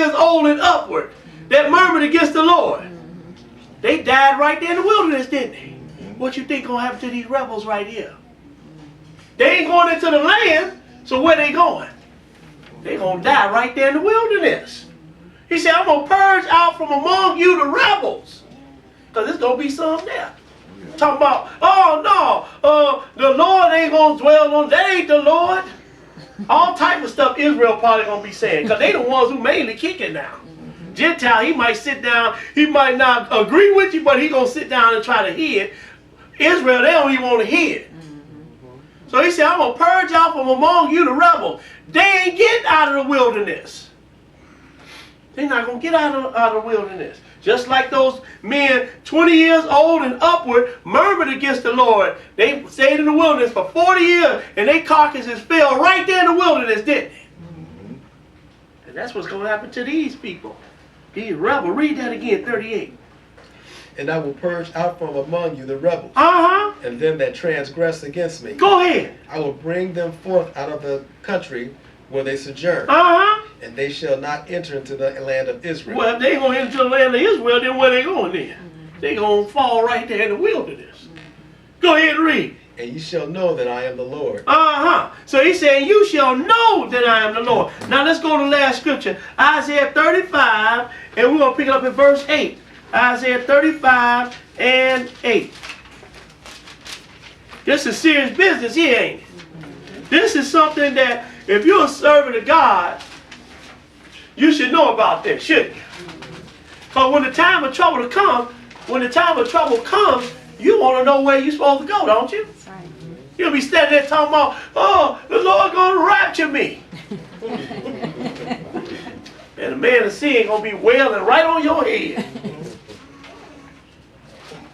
years old and upward that murmured against the Lord. They died right there in the wilderness, didn't they? What you think gonna happen to these rebels right here? They ain't going into the land, so where they going? They gonna die right there in the wilderness. He said, I'm gonna purge out from among you the rebels. Because there's gonna be some there. Talking about, oh no, the Lord ain't gonna dwell on, that ain't the Lord. All type of stuff Israel probably gonna be saying, because they the ones who mainly kicking now. Gentile, he might sit down, he might not agree with you, but he gonna sit down and try to hear it. Israel, they don't even want to hear it. So he said, I'm gonna purge out from among you the rebels. They ain't getting out of the wilderness. They're not gonna get out of the wilderness. Just like those men 20 years old and upward murmured against the Lord. They stayed in the wilderness for 40 years and their carcasses fell right there in the wilderness, didn't they? And that's what's going to happen to these people. These rebels. Read that again, 38. And I will purge out from among you the rebels, and them that transgress against me. Go ahead. I will bring them forth out of the country where they sojourn, and they shall not enter into the land of Israel. Well, if they ain't going to enter the land of Israel, then where they going then? They going to fall right there in the wilderness. Go ahead and read. And ye shall know that I am the Lord. So he's saying, you shall know that I am the Lord. Now let's go to the last scripture. Isaiah 35, and we're going to pick it up in verse 8. Isaiah 35 and 8. This is serious business here, ain't it? This is something that if you're a servant of God, you should know about this, shouldn't you? Because when the time of trouble comes, you want to know where you're supposed to go, don't you? That's right. You'll be standing there talking about, oh, the Lord going to rapture me. And the man of sin going to be wailing right on your head.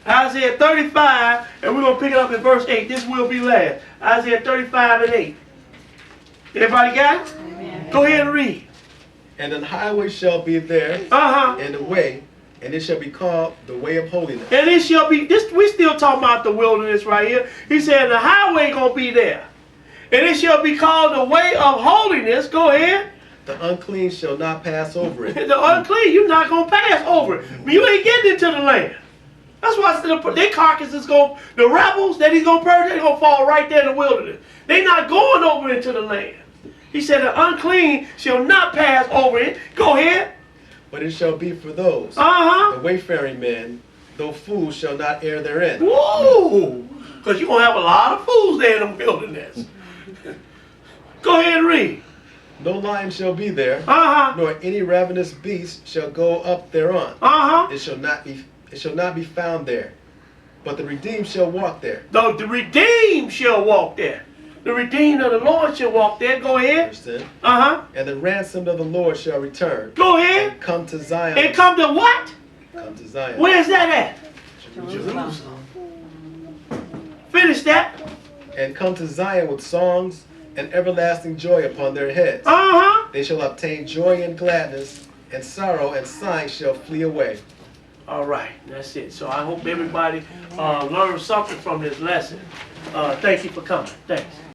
Isaiah 35, and we're going to pick it up in verse 8. This will be last. Isaiah 35 and 8. Everybody got it? Amen. Go ahead and read. And an highway shall be there, and a way, and it shall be called the way of holiness. And it shall be, this we still talking about the wilderness right here. He said the highway going to be there. And it shall be called the way of holiness. Go ahead. The unclean shall not pass over it. The unclean, you're not going to pass over it. You ain't getting into the land. That's why I said their carcasses going, the rebels that he's going to purge, they're going to fall right there in the wilderness. They're not going over into the land. He said the unclean shall not pass over it. Go ahead. But it shall be for those, the wayfaring men, though fools shall not err therein. Whoa! Because you're going to have a lot of fools there in the wilderness. Go ahead and read. No lion shall be there, nor any ravenous beast shall go up thereon. It shall not be found there. But the redeemed shall walk there. The redeemed shall walk there. The redeemed of the Lord shall walk there. Go ahead. Understand? And the ransomed of the Lord shall return. Go ahead. And come to Zion. And come to what? Come to Zion. Where's that at? Jerusalem. Finish that. And come to Zion with songs and everlasting joy upon their heads. They shall obtain joy and gladness, and sorrow and sighing shall flee away. All right, that's it. So I hope everybody learned something from this lesson. Thank you for coming. Thanks.